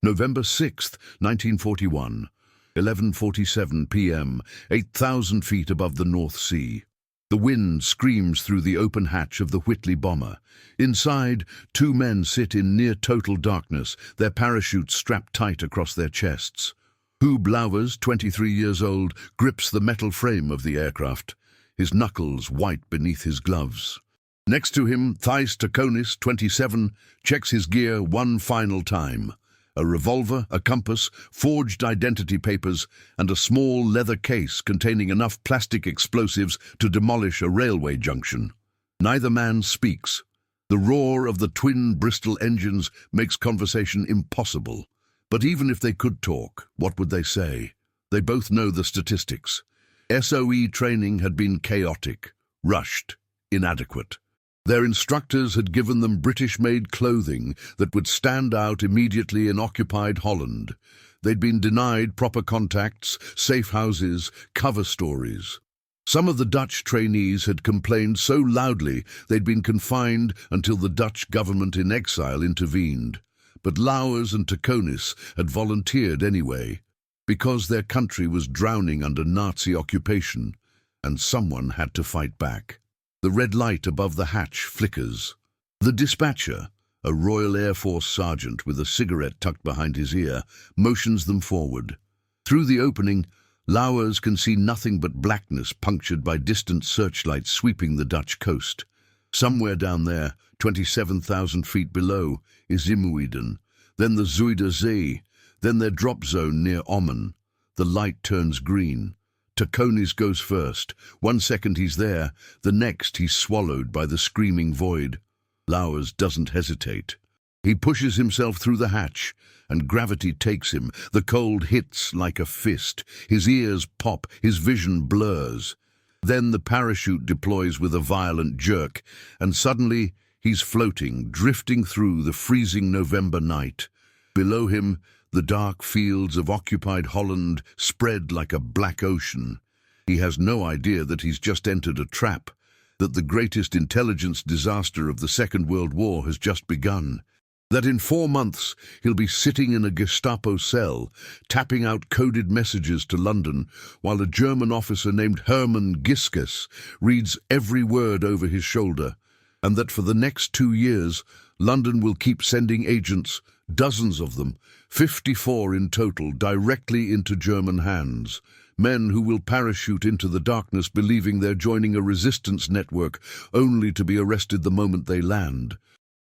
November 6th, 1941, 11:47 p.m., 8,000 feet above the North Sea. The wind screams through the open hatch of the Whitley bomber. Inside, two men sit in near-total darkness, their parachutes strapped tight across their chests. Hub Lauwers, 23 years old, grips the metal frame of the aircraft, his knuckles white beneath his gloves. Next to him, Thijs Taconis, 27, checks his gear one final time. A revolver, a compass, forged identity papers, and a small leather case containing enough plastic explosives to demolish a railway junction. Neither man speaks. The roar of the twin Bristol engines makes conversation impossible. But even if they could talk, what would they say? They both know the statistics. SOE training had been chaotic, rushed, inadequate. Their instructors had given them British-made clothing that would stand out immediately in occupied Holland. They'd been denied proper contacts, safe houses, cover stories. Some of the Dutch trainees had complained so loudly they'd been confined until the Dutch government in exile intervened. But Lauwers and Taconis had volunteered anyway, because their country was drowning under Nazi occupation, and someone had to fight back. The red light above the hatch flickers. The dispatcher, a Royal Air Force sergeant with a cigarette tucked behind his ear, motions them forward. Through the opening, Lauwers can see nothing but blackness punctured by distant searchlights sweeping the Dutch coast. Somewhere down there, 27,000 feet below, is Imuiden, then the Zuider Zee, then their drop zone near Ommen. The light turns green. Taconis goes first. 1 second he's there, the next he's swallowed by the screaming void. Lauwers doesn't hesitate. He pushes himself through the hatch, and gravity takes him. The cold hits like a fist. His ears pop, his vision blurs. Then the parachute deploys with a violent jerk, and suddenly he's floating, drifting through the freezing November night. Below him, the dark fields of occupied Holland spread like a black ocean. He has no idea that he's just entered a trap, that the greatest intelligence disaster of the Second World War has just begun, that in 4 months he'll be sitting in a Gestapo cell, tapping out coded messages to London, while a German officer named Hermann Giskes reads every word over his shoulder, and that for the next 2 years, London will keep sending agents, dozens of them, 54 in total, directly into German hands. Men who will parachute into the darkness believing they're joining a resistance network, only to be arrested the moment they land.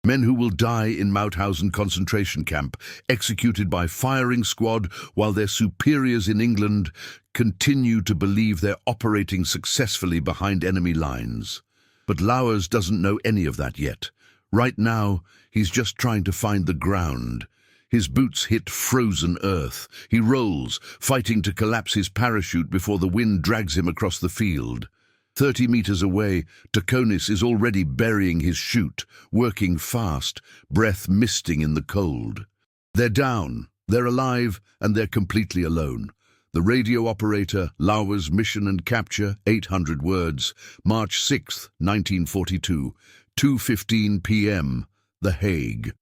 Men who will die in Mauthausen concentration camp, executed by firing squad, while their superiors in England continue to believe they're operating successfully behind enemy lines. But Lauwers doesn't know any of that yet. Right now, he's just trying to find the ground. His boots hit frozen earth. He rolls, fighting to collapse his parachute before the wind drags him across the field. 30 meters away, Taconis is already burying his chute, working fast, breath misting in the cold. They're down, they're alive, and they're completely alone. The radio operator, Lauwers' mission and capture, 800 words, March 6, 1942, 2:15 p.m., The Hague.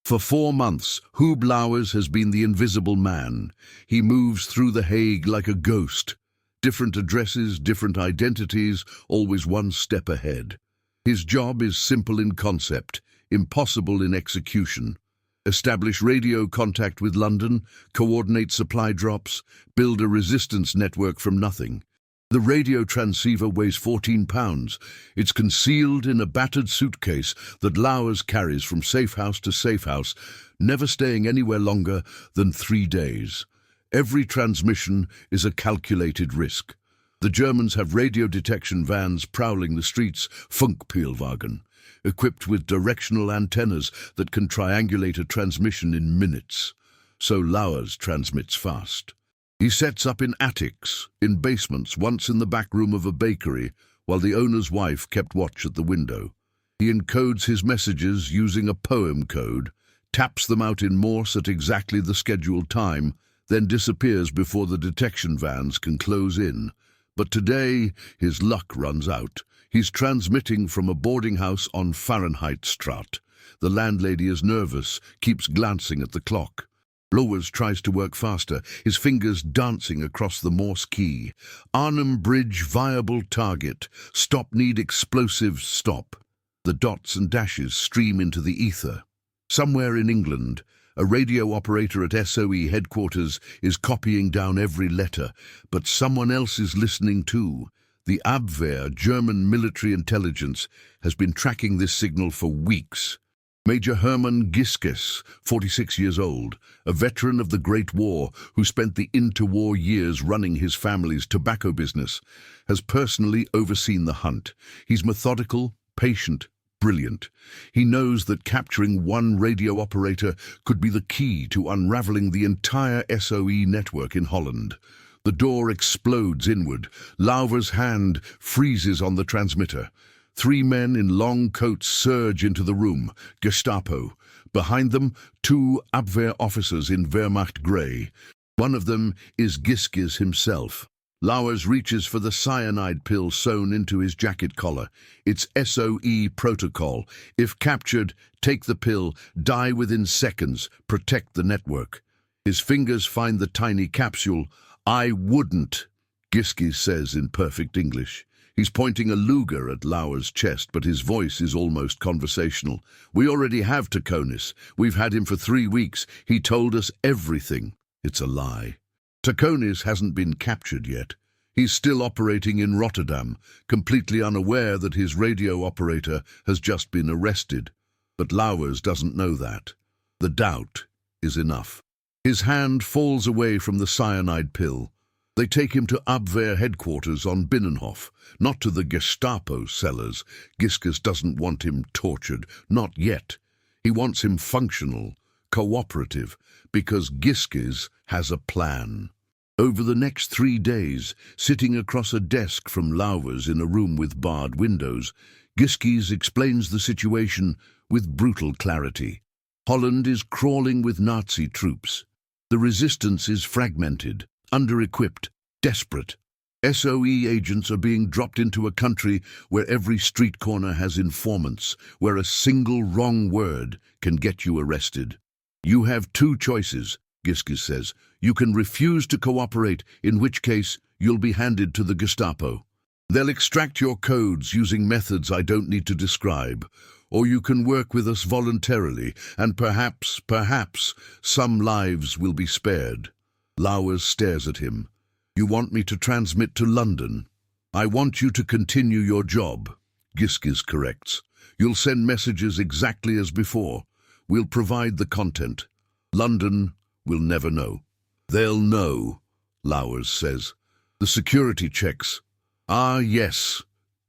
For 4 months, Hub Lauwers has been the invisible man. He moves through The Hague like a ghost. Different addresses, different identities, always one step ahead. His job is simple in concept, impossible in execution. Establish radio contact with London, coordinate supply drops, build a resistance network from nothing. The radio transceiver weighs 14 pounds. It's concealed in a battered suitcase that Lauwers carries from safe house to safe house, never staying anywhere longer than 3 days. Every transmission is a calculated risk. The Germans have radio detection vans prowling the streets, Funkpeilwagen, equipped with directional antennas that can triangulate a transmission in minutes. So Lauwers transmits fast. He sets up in attics, in basements, once in the back room of a bakery, while the owner's wife kept watch at the window. He encodes his messages using a poem code, taps them out in Morse at exactly the scheduled time, then disappears before the detection vans can close in. But today, his luck runs out. He's transmitting from a boarding house on Fahrenheitstraat. The landlady is nervous, keeps glancing at the clock. Lowers tries to work faster, his fingers dancing across the Morse key. Arnhem Bridge viable target. Stop need explosive stop. The dots and dashes stream into the ether. Somewhere in England, a radio operator at SOE headquarters is copying down every letter, but someone else is listening too. The Abwehr, German military intelligence, has been tracking this signal for weeks. Major Hermann Giskes, 46 years old, a veteran of the Great War who spent the interwar years running his family's tobacco business, has personally overseen the hunt. He's methodical, patient, brilliant. He knows that capturing one radio operator could be the key to unraveling the entire SOE network in Holland. The door explodes inward. Lauver's hand freezes on the transmitter. 3 men in long coats surge into the room, Gestapo. Behind them, 2 Abwehr officers in Wehrmacht grey. One of them is Giskes himself. Lauwers reaches for the cyanide pill sewn into his jacket collar. It's SOE protocol. If captured, take the pill, die within seconds, protect the network. His fingers find the tiny capsule. "I wouldn't," Giskes says in perfect English. He's pointing a Luger at Lauer's chest, but his voice is almost conversational. "We already have Taconis. We've had him for 3 weeks. He told us everything." It's a lie. Taconis hasn't been captured yet. He's still operating in Rotterdam, completely unaware that his radio operator has just been arrested. But Lauwers doesn't know that. The doubt is enough. His hand falls away from the cyanide pill. They take him to Abwehr headquarters on Binnenhof, not to the Gestapo cellars. Giskes doesn't want him tortured, not yet. He wants him functional, cooperative, because Giskes has a plan. Over the next 3 days, sitting across a desk from Lauwers in a room with barred windows, Giskes explains the situation with brutal clarity. Holland is crawling with Nazi troops. The resistance is fragmented, under-equipped, desperate. SOE agents are being dropped into a country where every street corner has informants, where a single wrong word can get you arrested. "You have 2 choices," Giskes says. "You can refuse to cooperate, in which case you'll be handed to the Gestapo. They'll extract your codes using methods I don't need to describe. Or you can work with us voluntarily, and perhaps, some lives will be spared." Lauwers stares at him. "You want me to transmit to London?" "I want you to continue your job," Giskes corrects. "You'll send messages exactly as before. We'll provide the content. London will never know." "They'll know," Lauwers says. "The security checks." "Ah, yes."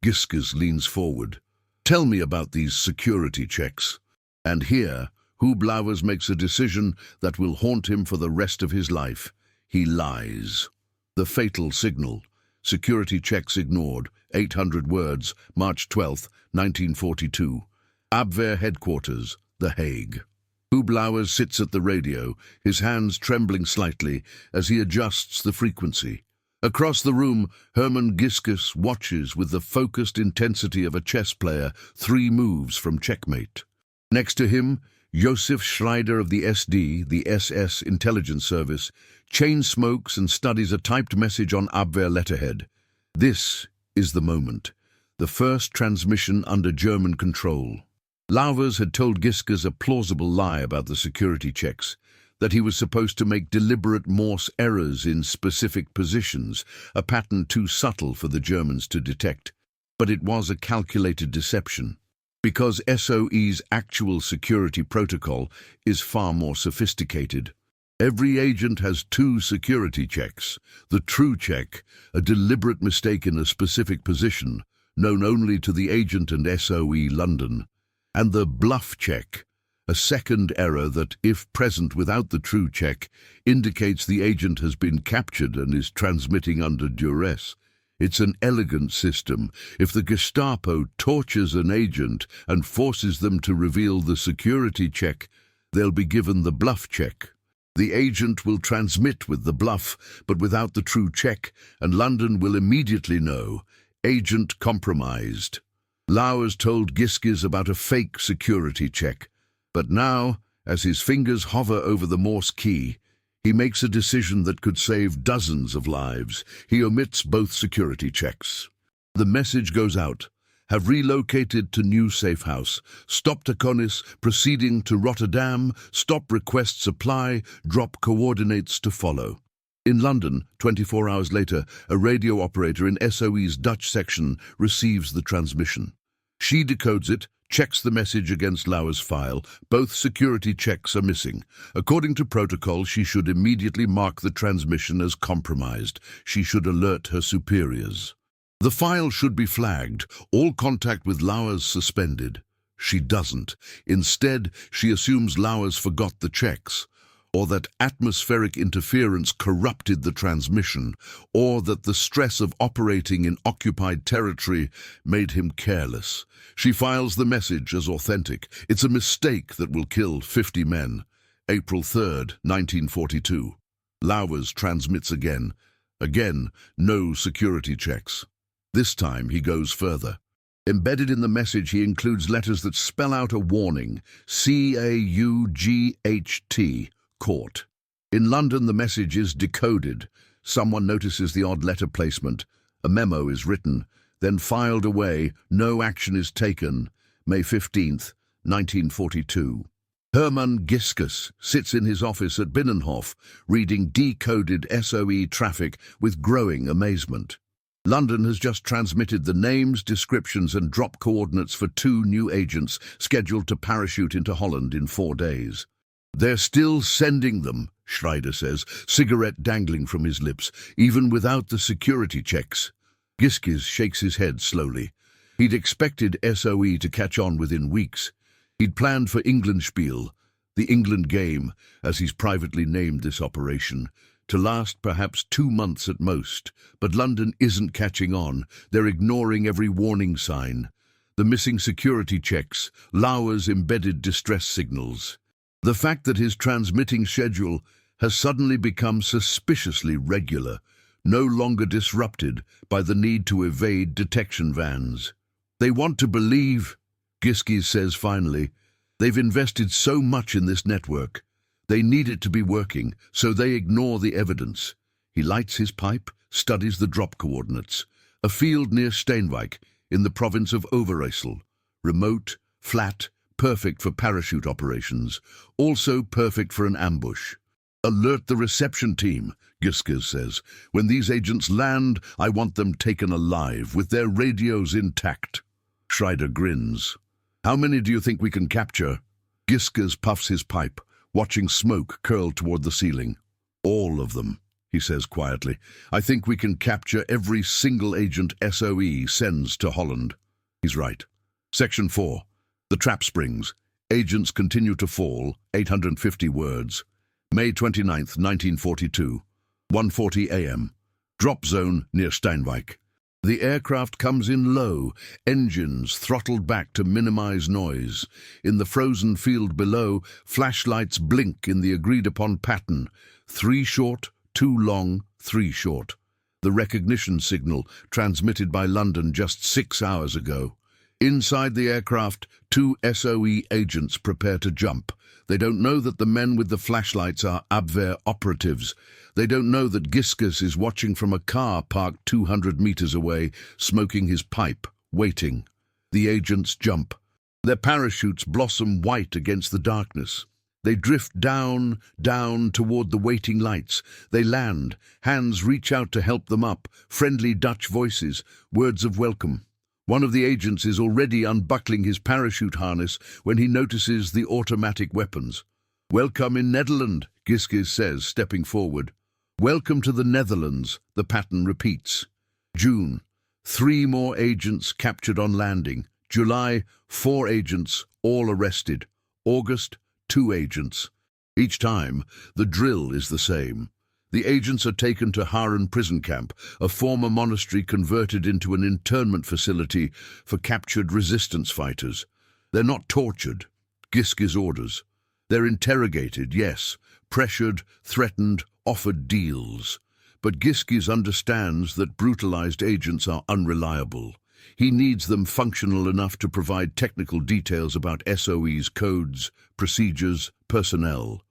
Giskes leans forward. "Tell me about these security checks." And here, Lauwers makes a decision that will haunt him for the rest of his life. He lies. The fatal signal. Security checks ignored. 800 words, March 12, 1942. Abwehr headquarters, The Hague. Lauwers sits at the radio, his hands trembling slightly as he adjusts the frequency. Across the room, Hermann Giskes watches with the focused intensity of a chess player 3 moves from checkmate. Next to him, Josef Schreider of the SD, the SS intelligence service, chain smokes and studies a typed message on Abwehr letterhead. This is the moment, the first transmission under German control. Lauwers had told Giskes a plausible lie about the security checks, that he was supposed to make deliberate Morse errors in specific positions, a pattern too subtle for the Germans to detect. But it was a calculated deception, because SOE's actual security protocol is far more sophisticated. Every agent has 2 security checks. The true check, a deliberate mistake in a specific position, known only to the agent and SOE London. And the bluff check, a second error that, if present without the true check, indicates the agent has been captured and is transmitting under duress. It's an elegant system. If the Gestapo tortures an agent and forces them to reveal the security check, they'll be given the bluff check. The agent will transmit with the bluff, but without the true check, and London will immediately know. Agent compromised. Lauwers told Giskes about a fake security check. But now, As his fingers hover over the Morse key, he makes a decision that could save dozens of lives. He omits both security checks. The message goes out. Have relocated to new safe house. Stop Taconis, proceeding to Rotterdam. Stop request supply. Drop coordinates to follow. In London, 24 hours later, a radio operator in SOE's Dutch section receives the transmission. She decodes it, checks the message against Lauer's file. Both security checks are missing. According to protocol, she should immediately mark the transmission as compromised. She should alert her superiors. The file should be flagged, all contact with Lauer's suspended. She doesn't. Instead, she assumes Lauer's forgot the checks, or that atmospheric interference corrupted the transmission, or that the stress of operating in occupied territory made him careless. She files the message as authentic. It's a mistake that will kill 50 men. April 3rd, 1942. Lauer's transmits again. Again, no security checks. This time he goes further. Embedded in the message he includes letters that spell out a warning. CAUGHT, court. In London the message is decoded. Someone notices the odd letter placement. A memo is written, then filed away. No action is taken. May 15th, 1942. Hermann Giskes sits in his office at Binnenhof, reading decoded SOE traffic with growing amazement. London has just transmitted the names, descriptions and drop coordinates for 2 new agents scheduled to parachute into Holland in 4 days. They're still sending them, Schreider says, cigarette dangling from his lips, even without the security checks. Giskes shakes his head slowly. He'd expected SOE to catch on within weeks. He'd planned for Englandspiel, the England game, as he's privately named this operation, to last perhaps 2 months at most. But London isn't catching on. They're ignoring every warning sign. The missing security checks, Lauer's embedded distress signals. The fact that his transmitting schedule has suddenly become suspiciously regular, no longer disrupted by the need to evade detection vans. They want to believe, Giskes says finally. They've invested so much in this network. They need it to be working, so they ignore the evidence. He lights his pipe, studies the drop coordinates. A field near Steenwijk, in the province of Overijssel. Remote, flat, perfect for parachute operations. Also perfect for an ambush. Alert the reception team, Giskes says. When these agents land, I want them taken alive, with their radios intact. Schreider grins. How many do you think we can capture? Giskes puffs his pipe, watching smoke curl toward the ceiling. All of them, he says quietly. I think we can capture every single agent SOE sends to Holland. He's right. Section 4. The trap springs. Agents continue to fall. 850 words. May 29th, 1942. 1:40 a.m. Drop zone near Steenwijk. The aircraft comes in low, engines throttled back to minimize noise. In the frozen field below, flashlights blink in the agreed-upon pattern. 3 short, 2 long, 3 short. The recognition signal transmitted by London just 6 hours ago. Inside the aircraft, 2 SOE agents prepare to jump. They don't know that the men with the flashlights are Abwehr operatives. They don't know that Giskes is watching from a car parked 200 meters away, smoking his pipe, waiting. The agents jump. Their parachutes blossom white against the darkness. They drift down, down toward the waiting lights. They land. Hands reach out to help them up. Friendly Dutch voices, words of welcome. One of the agents is already unbuckling his parachute harness when he notices the automatic weapons. Welcome in Netherlands, Giskes says, stepping forward. Welcome to the Netherlands, the pattern repeats. June, 3 more agents captured on landing. July, 4 agents, all arrested. August, 2 agents. Each time, the drill is the same. The agents are taken to Haren prison camp, a former monastery converted into an internment facility for captured resistance fighters. They're not tortured, Giskes orders. They're interrogated, yes, pressured, threatened, offered deals. But Giskes understands that brutalized agents are unreliable. He needs them functional enough to provide technical details about SOE's codes, procedures, personnel.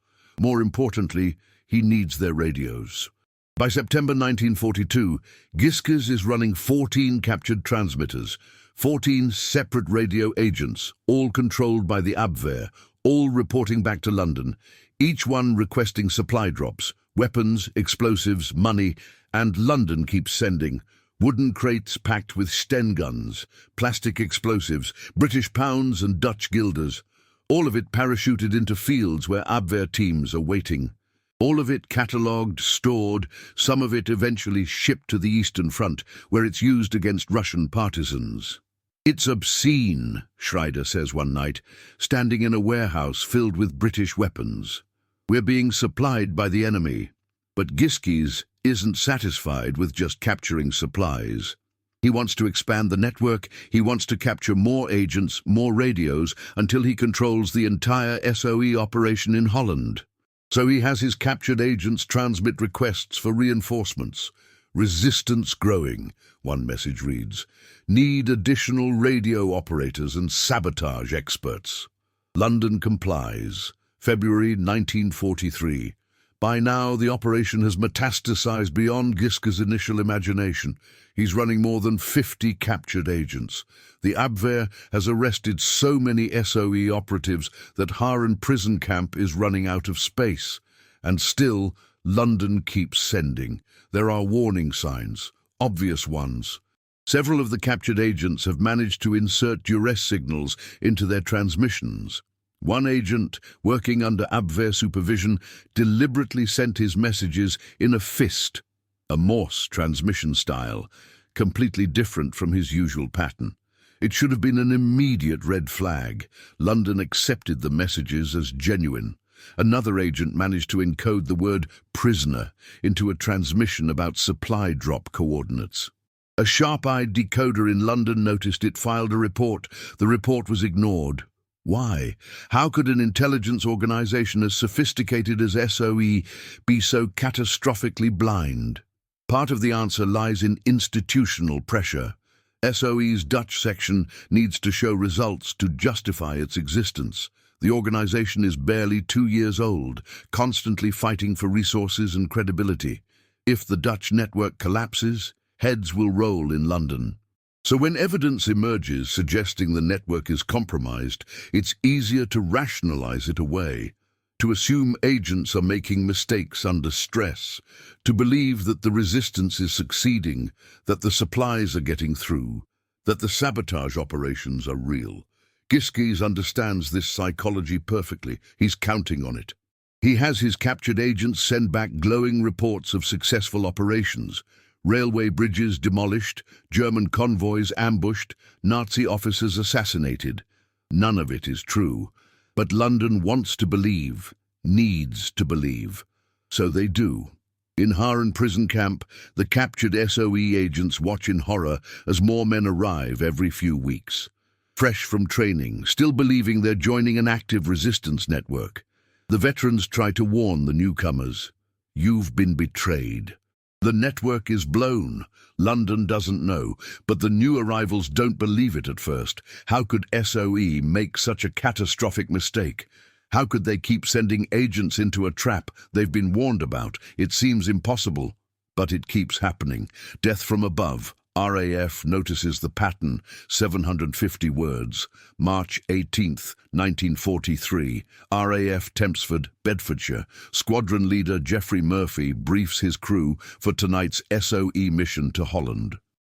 More importantly, he needs their radios. By September 1942, Giskes is running 14 captured transmitters, 14 separate radio agents, all controlled by the Abwehr, all reporting back to London, each one requesting supply drops, weapons, explosives, money, and London keeps sending wooden crates packed with Sten guns, plastic explosives, British pounds and Dutch guilders, all of it parachuted into fields where Abwehr teams are waiting. All of it catalogued, stored, some of it eventually shipped to the Eastern Front, where it's used against Russian partisans. "It's obscene," Schreider says one night, standing in a warehouse filled with British weapons. "We're being supplied by the enemy." But Giskes isn't satisfied with just capturing supplies. He wants to expand the network, he wants to capture more agents, more radios, until he controls the entire SOE operation in Holland. So he has his captured agents transmit requests for reinforcements. "Resistance growing," one message reads. "Need additional radio operators and sabotage experts." London complies. February 1943. By now, the operation has metastasized beyond Giskes' initial imagination. He's running more than 50 captured agents. The Abwehr has arrested so many SOE operatives that Haren prison camp is running out of space. And still, London keeps sending. There are warning signs, obvious ones. Several of the captured agents have managed to insert duress signals into their transmissions. One agent, working under Abwehr supervision, deliberately sent his messages in a fist, a Morse transmission style, completely different from his usual pattern. It should have been an immediate red flag. London accepted the messages as genuine. Another agent managed to encode the word prisoner into a transmission about supply drop coordinates. A sharp-eyed decoder in London noticed it, filed a report. The report was ignored. Why? How could an intelligence organization as sophisticated as SOE be so catastrophically blind? Part of the answer lies in institutional pressure. SOE's Dutch section needs to show results to justify its existence. The organization is barely 2 years old, constantly fighting for resources and credibility. If the Dutch network collapses, heads will roll in London. So when evidence emerges suggesting the network is compromised, it's easier to rationalize it away, to assume agents are making mistakes under stress, to believe that the resistance is succeeding, that the supplies are getting through, that the sabotage operations are real. Giskes understands this psychology perfectly. He's counting on it. He has his captured agents send back glowing reports of successful operations. Railway bridges demolished, German convoys ambushed, Nazi officers assassinated. None of it is true. But London wants to believe, needs to believe. So they do. In Haren prison camp, the captured SOE agents watch in horror as more men arrive every few weeks. Fresh from training, still believing they're joining an active resistance network. The veterans try to warn the newcomers. You've been betrayed. The network is blown. London doesn't know, but the new arrivals don't believe it at first. How could SOE make such a catastrophic mistake? How could they keep sending agents into a trap they've been warned about? It seems impossible, but it keeps happening. Death from above. RAF notices the pattern, 750 words. March 18th, 1943. RAF Tempsford, Bedfordshire. Squadron leader Geoffrey Murphy briefs his crew for tonight's SOE mission to Holland.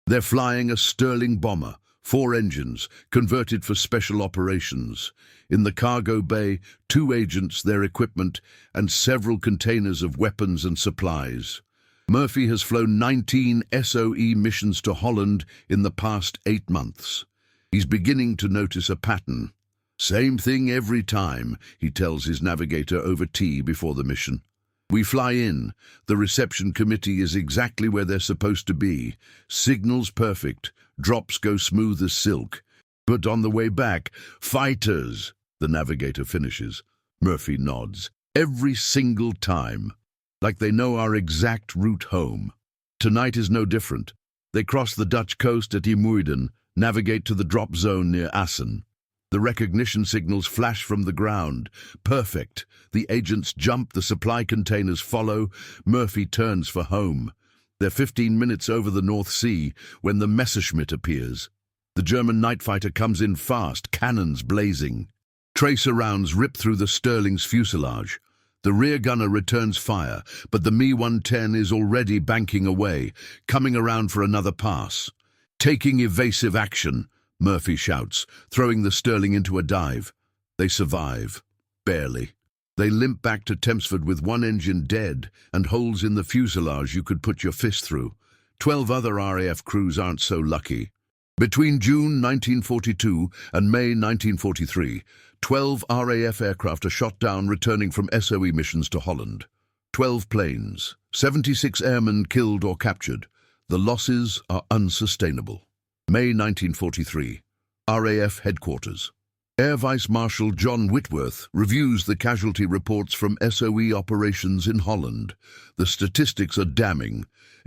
They're flying a Sterling bomber, 4 engines, converted for special operations. In the cargo bay, 2 agents, their equipment, and several containers of weapons and supplies. Murphy has flown 19 SOE missions to Holland in the past 8 months. He's beginning to notice a pattern. "Same thing every time," he tells his navigator over tea before the mission. "We fly in. The reception committee is exactly where they're supposed to be. Signals perfect. Drops go smooth as silk. But on the way back, fighters," the navigator finishes. Murphy nods. "Every single time. Like they know our exact route home. Tonight is no different. They cross the Dutch coast at Imuiden, Navigate to the drop zone near Assen. The recognition signals flash from the ground. Perfect. The agents jump, the supply containers follow. Murphy turns for home. They're 15 minutes over the North Sea when the Messerschmitt appears. The German night fighter comes in fast, cannons blazing. Tracer rounds rip through the Sterling's fuselage. The rear gunner returns fire, but the Me-110 is already banking away, coming around for another pass. Taking evasive action, Murphy shouts, throwing the Sterling into a dive. They survive. Barely. They limp back to Tempsford with one engine dead and holes in the fuselage you could put your fist through. 12 other RAF crews aren't so lucky. Between June 1942 and May 1943, 12 RAF aircraft are shot down returning from SOE missions to Holland. 12 planes, 76 airmen killed or captured. The losses are unsustainable. May 1943, RAF Headquarters. Air Vice Marshal John Whitworth reviews the casualty reports from SOE operations in Holland. The statistics are damning.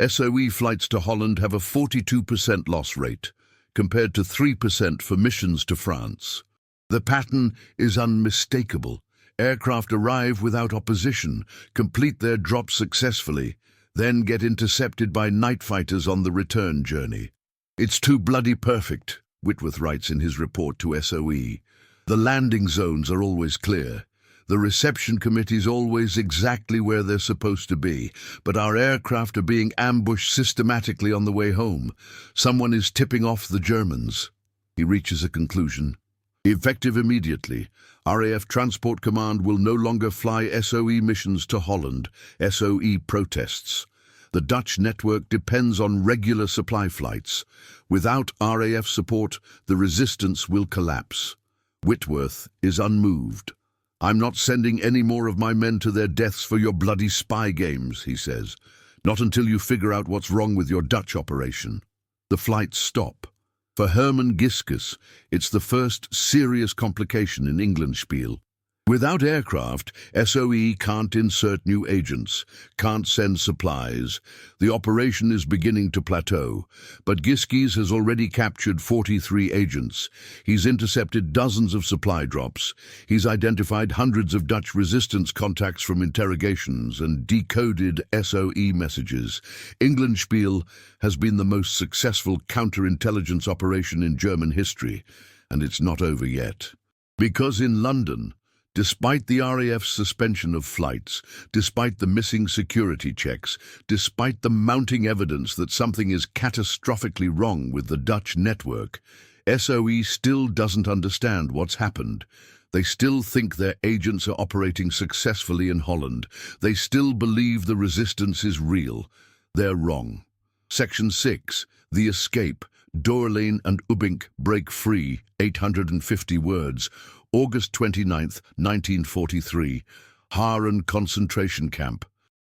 SOE flights to Holland have a 42% loss rate, compared to 3% for missions to France. The pattern is unmistakable. Aircraft arrive without opposition, complete their drops successfully, then get intercepted by night fighters on the return journey. It's too bloody perfect, Whitworth writes in his report to SOE. The landing zones are always clear. The reception committee's always exactly where they're supposed to be, but our aircraft are being ambushed systematically on the way home. Someone is tipping off the Germans. He reaches a conclusion. Effective immediately, RAF Transport Command will no longer fly SOE missions to Holland. SOE protests. The Dutch network depends on regular supply flights. Without RAF support, the resistance will collapse. Whitworth is unmoved. I'm not sending any more of my men to their deaths for your bloody spy games, he says. Not until you figure out what's wrong with your Dutch operation. The flights stop. For Hermann Giskes, it's the first serious complication in Englandspiel. Without aircraft, SOE can't insert new agents, can't send supplies. The operation is beginning to plateau, but Giskes has already captured 43 agents. He's intercepted dozens of supply drops. He's identified hundreds of Dutch resistance contacts from interrogations and decoded SOE messages. Englandspiel has been the most successful counterintelligence operation in German history, and it's not over yet. Because in London, despite the RAF's suspension of flights, despite the missing security checks, despite the mounting evidence that something is catastrophically wrong with the Dutch network, SOE still doesn't understand what's happened. They still think their agents are operating successfully in Holland. They still believe the resistance is real. They're wrong. Section 6, The Escape. Doorlane and Ubbink break free, 850 words. August 29, 1943, Haaren concentration camp.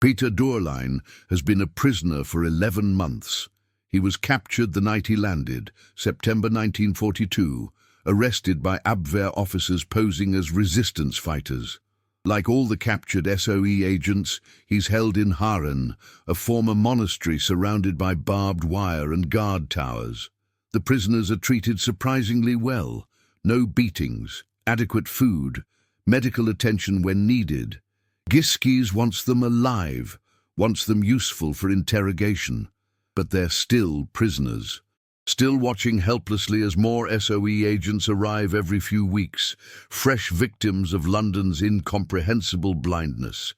Peter Doorlane has been a prisoner for 11 months. He was captured the night he landed, September 1942, arrested by Abwehr officers posing as resistance fighters. Like all the captured SOE agents, he's held in Haaren, a former monastery surrounded by barbed wire and guard towers. The prisoners are treated surprisingly well. No beatings, adequate food, medical attention when needed. Giskes wants them alive, wants them useful for interrogation, but they're still prisoners. Still watching helplessly as more SOE agents arrive every few weeks, fresh victims of London's incomprehensible blindness.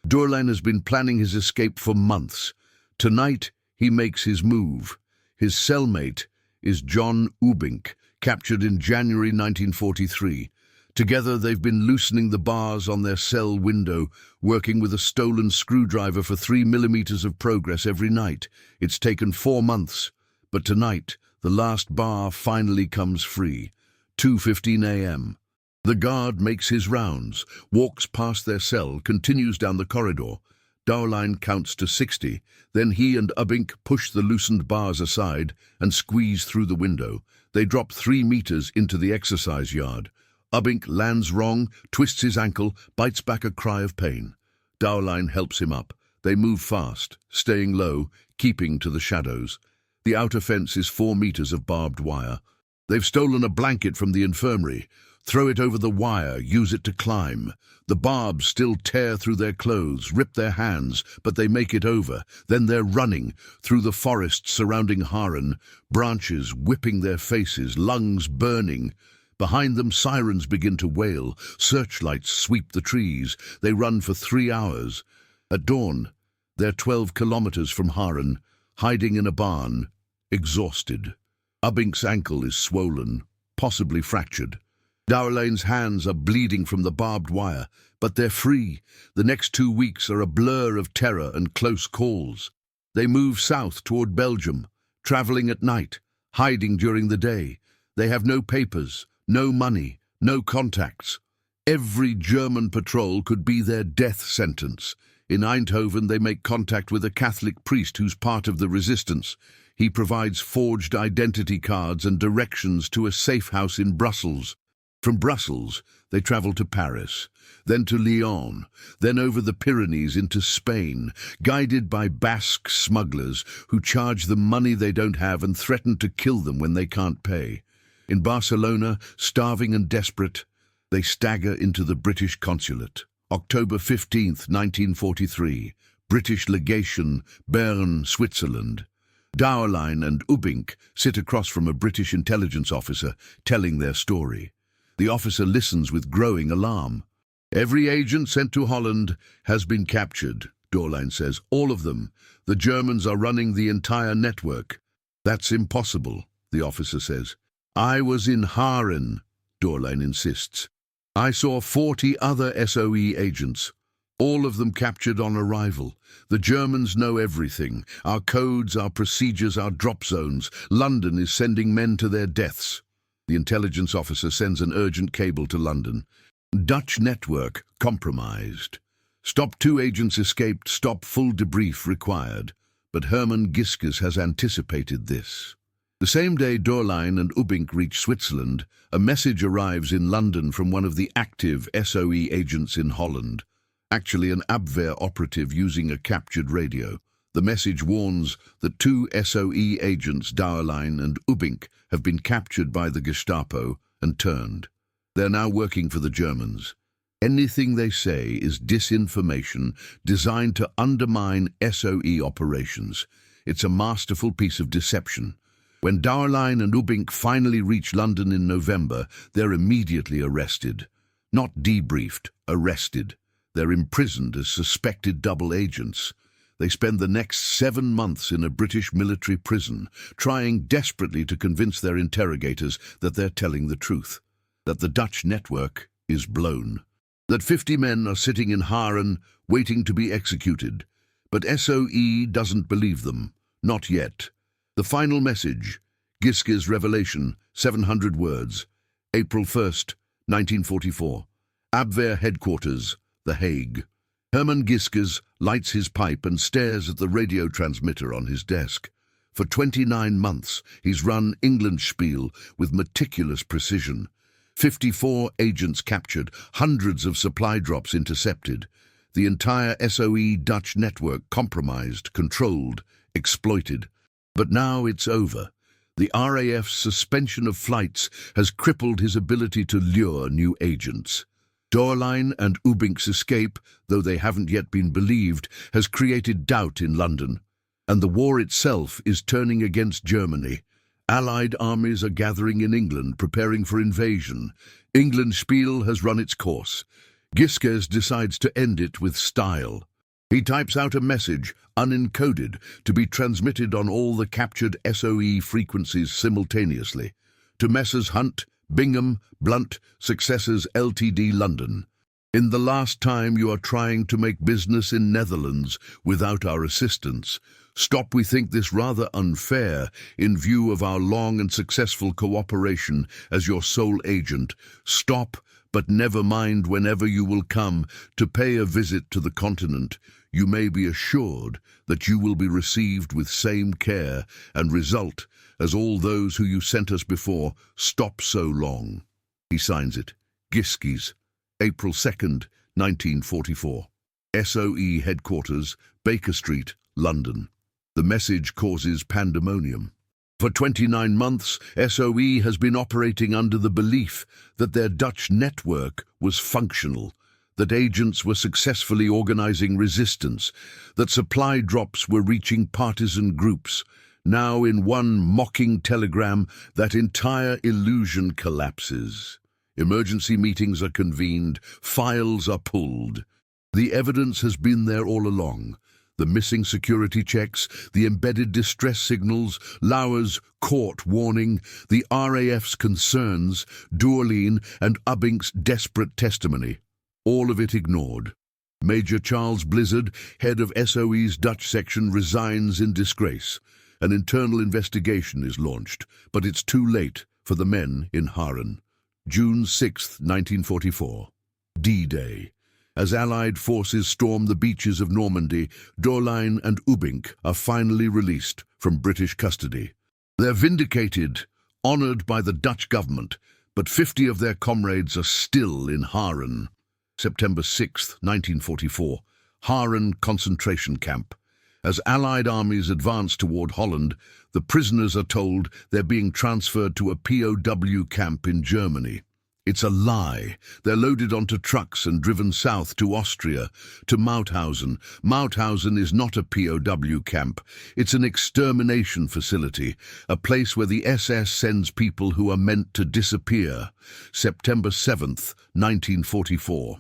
Doorlane has been planning his escape for months. Tonight, he makes his move. His cellmate is John Ubbink, captured in January 1943. Together, they've been loosening the bars on their cell window, working with a stolen screwdriver for 3 millimeters of progress every night. It's taken 4 months, but tonight, the last bar finally comes free. 2:15 a.m. The guard makes his rounds, walks past their cell, continues down the corridor. Doorlane counts to 60. Then he and Ubbink push the loosened bars aside and squeeze through the window. They drop 3 meters into the exercise yard. Ubbink lands wrong, twists his ankle, bites back a cry of pain. Doorlane helps him up. They move fast, staying low, keeping to the shadows. The outer fence is 4 meters of barbed wire. They've stolen a blanket from the infirmary. Throw it over the wire, use it to climb. The barbs still tear through their clothes, rip their hands, but they make it over. Then they're running through the forest surrounding Haren, branches whipping their faces, lungs burning. Behind them, sirens begin to wail. Searchlights sweep the trees. They run for 3 hours. At dawn, they're 12 kilometers from Haren, hiding in a barn, exhausted. Ubink's ankle is swollen, possibly fractured. Dowlane's hands are bleeding from the barbed wire, but they're free. The next 2 weeks are a blur of terror and close calls. They move south toward Belgium, traveling at night, hiding during the day. They have no papers, no money, no contacts. Every German patrol could be their death sentence. In Eindhoven, they make contact with a Catholic priest who's part of the resistance. He provides forged identity cards and directions to a safe house in Brussels. From Brussels, they travel to Paris, then to Lyon, then over the Pyrenees into Spain, guided by Basque smugglers who charge them money they don't have and threaten to kill them when they can't pay. In Barcelona, starving and desperate, they stagger into the British consulate. October 15th, 1943, British legation, Bern, Switzerland. Dowline and Ubink sit across from a British intelligence officer, telling their story. The officer listens with growing alarm. "Every agent sent to Holland has been captured," Dowline says. "All of them. The Germans are running the entire network." "That's impossible," the officer says. "I was in Haren," Dowline insists. "I saw 40 other SOE agents, all of them captured on arrival. The Germans know everything. Our codes, our procedures, our drop zones. London is sending men to their deaths." The intelligence officer sends an urgent cable to London. "Dutch network compromised. Stop 2 agents escaped, stop full debrief required." But Hermann Giskes has anticipated this. The same day Dowline and Ubink reach Switzerland, a message arrives in London from one of the active SOE agents in Holland. Actually an Abwehr operative using a captured radio. The message warns that 2 SOE agents, Dowline and Ubink, have been captured by the Gestapo and turned. They're now working for the Germans. Anything they say is disinformation designed to undermine SOE operations. It's a masterful piece of deception. When Dowline and Ubink finally reach London in November, they're immediately arrested. Not debriefed, arrested. They're imprisoned as suspected double agents. They spend the next 7 months in a British military prison, trying desperately to convince their interrogators that they're telling the truth, that the Dutch network is blown, that 50 men are sitting in Haren waiting to be executed. But SOE doesn't believe them, not yet. The final message, Giskes' revelation, 700 words, April 1st, 1944. Abwehr headquarters, The Hague. Hermann Giskes lights his pipe and stares at the radio transmitter on his desk. For 29 months, he's run Englandspiel with meticulous precision. 54 agents captured, hundreds of supply drops intercepted. The entire SOE Dutch network compromised, controlled, exploited. But now it's over. The RAF's suspension of flights has crippled his ability to lure new agents. Dowline and Ubink's escape, though they haven't yet been believed, has created doubt in London. And the war itself is turning against Germany. Allied armies are gathering in England, preparing for invasion. Englandspiel has run its course. Giskes decides to end it with style. He types out a message, unencoded, to be transmitted on all the captured SOE frequencies simultaneously. To Messrs. Hunt, Bingham, Blunt, Successors Ltd. London. In the last time you are trying to make business in Netherlands without our assistance. Stop, we think this rather unfair in view of our long and successful cooperation as your sole agent. Stop, but never mind whenever you will come to pay a visit to the continent. You may be assured that you will be received with same care and result as all those who you sent us before. Stop so long. He signs it. Giskes, April 2nd, 1944. SOE headquarters, Baker Street, London. The message causes pandemonium. For 29 months, SOE has been operating under the belief that their Dutch network was functional, that agents were successfully organizing resistance, that supply drops were reaching partisan groups. Now, in one mocking telegram, that entire illusion collapses. Emergency meetings are convened, files are pulled. The evidence has been there all along. The missing security checks, the embedded distress signals, Lauer's court warning, the RAF's concerns, Doorleen and Ubbink's desperate testimony. All of it ignored. Major Charles Blizzard, head of SOE's Dutch section, resigns in disgrace. An internal investigation is launched, but it's too late for the men in Haren. June 6, 1944. D-Day. As Allied forces storm the beaches of Normandy, Doorleen and Ubbink are finally released from British custody. They're vindicated, honoured by the Dutch government, but 50 of their comrades are still in Haren. September 6, 1944. Haren concentration camp. As Allied armies advance toward Holland, the prisoners are told they're being transferred to a POW camp in Germany. It's a lie. They're loaded onto trucks and driven south to Austria, to Mauthausen. Mauthausen is not a POW camp. It's an extermination facility, a place where the SS sends people who are meant to disappear. September 7th, 1944.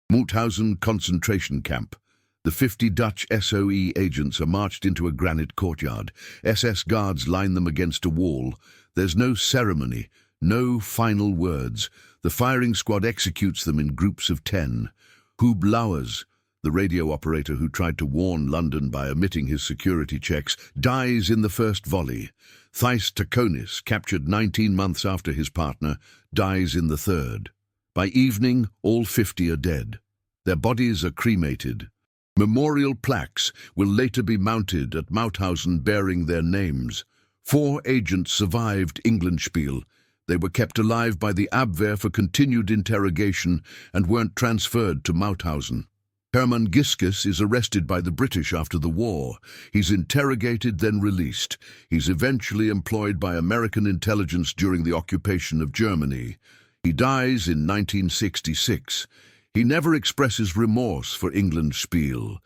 Mauthausen concentration camp. The 50 Dutch SOE agents are marched into a granite courtyard. SS guards line them against a wall. There's no ceremony, no final words. The firing squad executes them in groups of 10. Huub Lauwers, the radio operator who tried to warn London by omitting his security checks, dies in the first volley. Thijs Taconis, captured 19 months after his partner, dies in the third. By evening, all 50 are dead. Their bodies are cremated. Memorial plaques will later be mounted at Mauthausen bearing their names. 4 agents survived Englandspiel. They were kept alive by the Abwehr for continued interrogation and weren't transferred to Mauthausen. Hermann Giskes is arrested by the British after the war. He's interrogated, then released. He's eventually employed by American intelligence during the occupation of Germany. He dies in 1966. He never expresses remorse for Englandspiel.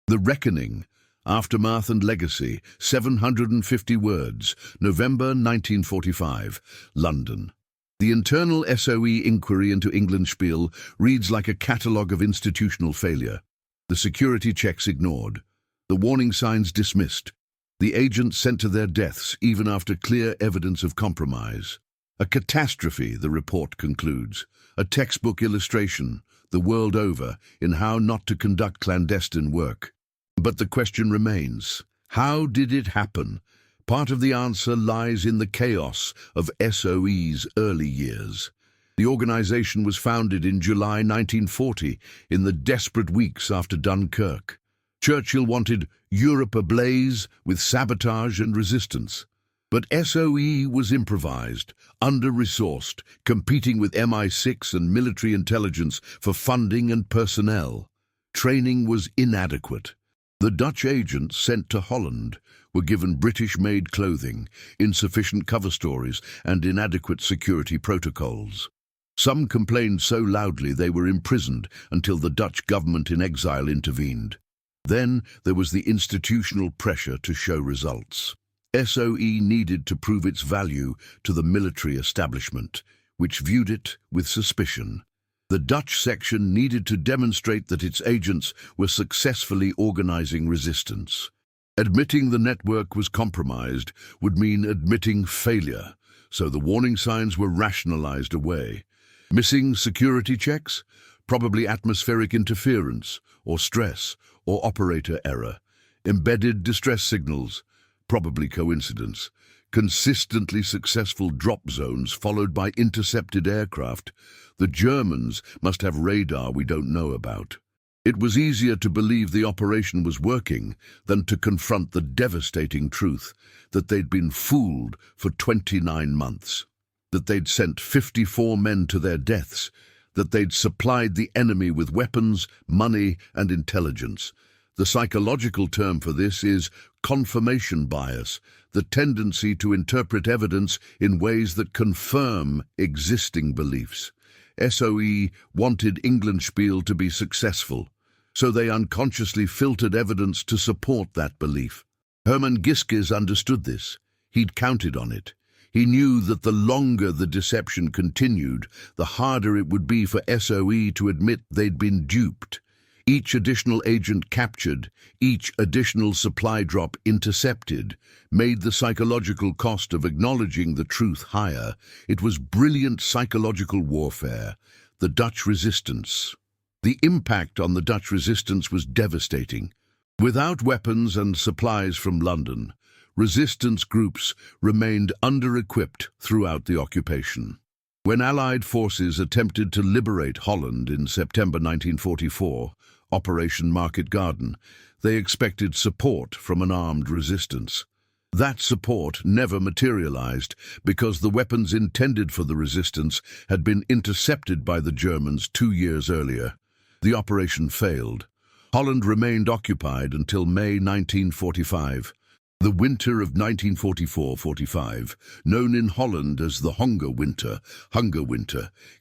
The Reckoning. Aftermath and Legacy, 750 words, November 1945, London. The internal SOE inquiry into Englandspiel reads like a catalogue of institutional failure. The security checks ignored. The warning signs dismissed. The agents sent to their deaths even after clear evidence of compromise. A catastrophe, the report concludes. A textbook illustration, the world over, in how not to conduct clandestine work. But the question remains, how did it happen? Part of the answer lies in the chaos of SOE's early years. The organization was founded in July 1940, in the desperate weeks after Dunkirk. Churchill wanted Europe ablaze with sabotage and resistance. But SOE was improvised, under-resourced, competing with MI6 and military intelligence for funding and personnel. Training was inadequate. The Dutch agents sent to Holland were given British-made clothing, insufficient cover stories, and inadequate security protocols. Some complained so loudly they were imprisoned until the Dutch government in exile intervened. Then there was the institutional pressure to show results. SOE needed to prove its value to the military establishment, which viewed it with suspicion. The Dutch section needed to demonstrate that its agents were successfully organizing resistance. Admitting the network was compromised would mean admitting failure, so the warning signs were rationalized away. Missing security checks? Probably atmospheric interference, or stress, or operator error. Embedded distress signals? Probably coincidence. Consistently successful drop zones followed by intercepted aircraft. The Germans must have radar we don't know about. It was easier to believe the operation was working than to confront the devastating truth that they'd been fooled for 29 months, that they'd sent 54 men to their deaths, that they'd supplied the enemy with weapons, money, and intelligence. The psychological term for this is confirmation bias, the tendency to interpret evidence in ways that confirm existing beliefs. SOE wanted Englandspiel to be successful, so they unconsciously filtered evidence to support that belief. Hermann Giskes understood this. He'd counted on it. He knew that the longer the deception continued, the harder it would be for SOE to admit they'd been duped. Each additional agent captured, each additional supply drop intercepted, made the psychological cost of acknowledging the truth higher. It was brilliant psychological warfare. The Dutch resistance. The impact on the Dutch resistance was devastating. Without weapons and supplies from London, resistance groups remained under-equipped throughout the occupation. When Allied forces attempted to liberate Holland in September 1944, Operation Market Garden, they expected support from an armed resistance. That support never materialized because the weapons intended for the resistance had been intercepted by the Germans 2 years earlier. The operation failed. Holland remained occupied until May 1945. The winter of 1944-45, known in Holland as the Hunger Winter,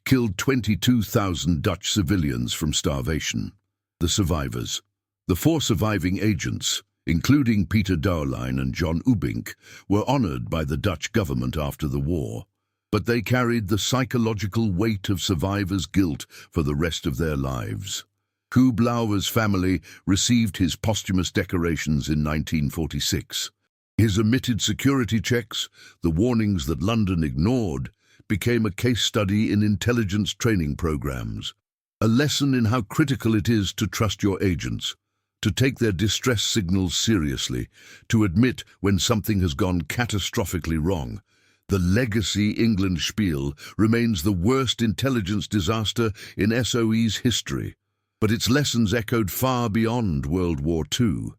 killed 22,000 Dutch civilians from starvation. The survivors. The 4 surviving agents, including Peter Douwlijn and John Ubink, were honored by the Dutch government after the war, but they carried the psychological weight of survivors' guilt for the rest of their lives. Huub Lauwer's family received his posthumous decorations in 1946. His omitted security checks, the warnings that London ignored, became a case study in intelligence training programs, a lesson in how critical it is to trust your agents, to take their distress signals seriously, to admit when something has gone catastrophically wrong. The legacy Englandspiel remains the worst intelligence disaster in SOE's history, but its lessons echoed far beyond World War II.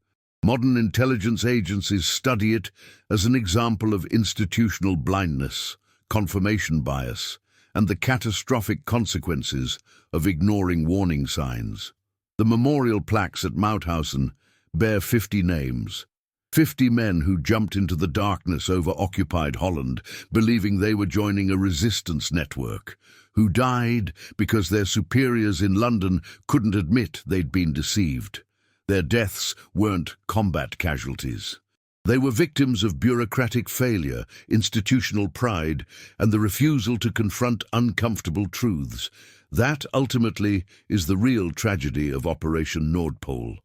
Modern intelligence agencies study it as an example of institutional blindness, confirmation bias, and the catastrophic consequences of ignoring warning signs. The memorial plaques at Mauthausen bear 50 names, 50 men who jumped into the darkness over occupied Holland, believing they were joining a resistance network, who died because their superiors in London couldn't admit they'd been deceived. Their deaths weren't combat casualties. They were victims of bureaucratic failure, institutional pride, and the refusal to confront uncomfortable truths. That, ultimately, is the real tragedy of Operation Nordpol.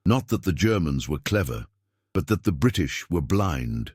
Not that the Germans were clever, but that the British were blind.